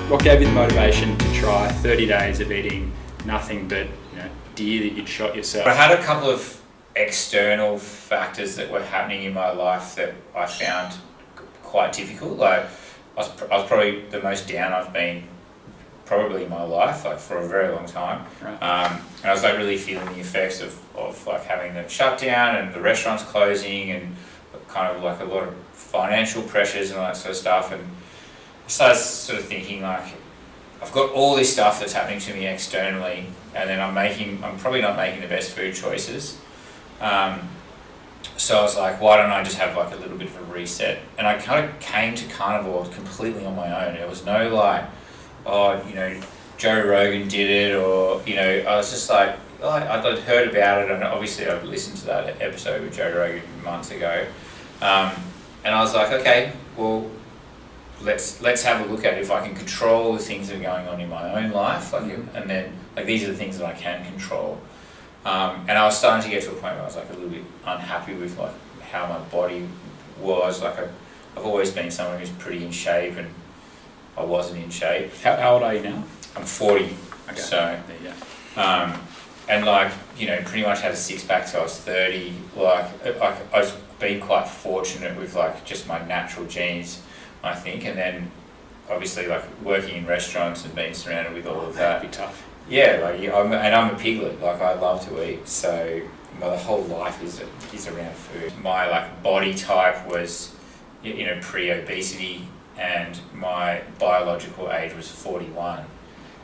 What gave you the motivation to try 30 days of eating nothing but deer that you'd shot yourself? I had a couple of external factors that were happening in my life that I found quite difficult. Like I was probably the most down I've been probably in my life, like for a very long time. Right. And I was like really feeling the effects of like having the shutdown and the restaurants closing and kind of like a lot of financial pressures and all that sort of stuff. And so I was sort of thinking like, I've got all this stuff that's happening to me externally, and then I'm probably not making the best food choices. So I was like, why don't I just have like a little bit of a reset? And I kind of came to carnivore completely on my own. There was no like, Joe Rogan did it, or, I was just like, I'd heard about it, and obviously I'd listened to that episode with Joe Rogan months ago. And I was like, okay, well, let's have a look at it. If I can control the things that are going on in my own life, and then like these are the things that I can control. And I was starting to get to a point where I was like a little bit unhappy with like how my body was. Like I've always been someone who's pretty in shape, and I wasn't in shape. How old are you now? I'm 40. Okay. So there you go. and like pretty much had a six pack till I was 30. Like I was being quite fortunate with like just my natural genes, I think, and then obviously like working in restaurants and being surrounded with all of that. That'd be tough. Yeah, like I'm a piglet. Like I love to eat, so my whole life is around food. My like body type was pre-obesity, and my biological age was 41.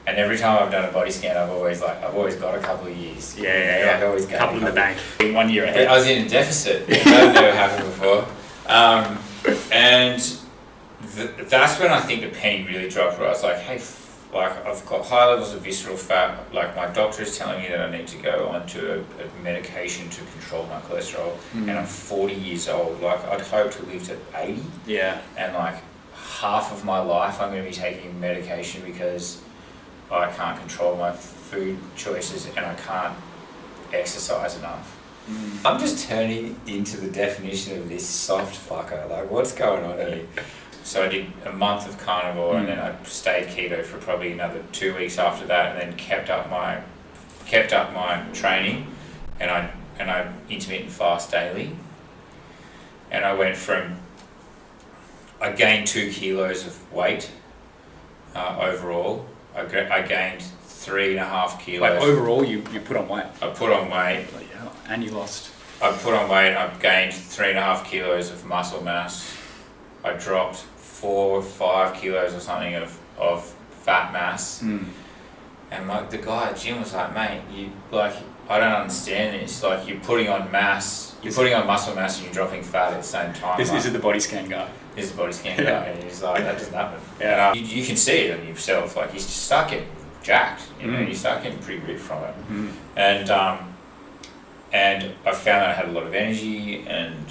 And every time I've done a body scan, I've always got a couple of years. Yeah. Like always got couple in the bank. In 1 year ahead. I was in a deficit. That never happened before. And that's when I think the penny really dropped, where I was like, hey, I've got high levels of visceral fat. Like my doctor is telling me that I need to go onto a medication to control my cholesterol. And I'm 40 years old. Like I'd hope to live to 80. Yeah. And like half of my life I'm going to be taking medication because I can't control my food choices and I can't exercise enough. I'm just turning into the definition of this soft fucker. Like, what's going on here? So I did a month of carnivore, and then I stayed keto for probably another 2 weeks after that, and then kept up my training, and I intermittent fast daily, and I gained 2 kilos of weight overall. I gained 3.5 kilos. Like overall, you put on weight? I put on weight. Yeah, and you lost? I put on weight and I gained 3.5 kilos of muscle mass. I dropped 4 or 5 kilos or something of fat mass. And like the guy at the gym was like, mate, I don't understand this. Like you're putting on muscle mass and you're dropping fat at the same time. This is the body scan guy. This is the body scan guy. And he's like, that doesn't happen. Yeah. And you can see it on yourself. Like you start getting jacked. You start getting pretty ripped from it. And I found that I had a lot of energy, and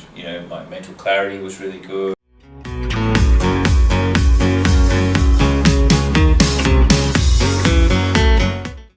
my mental clarity was really good.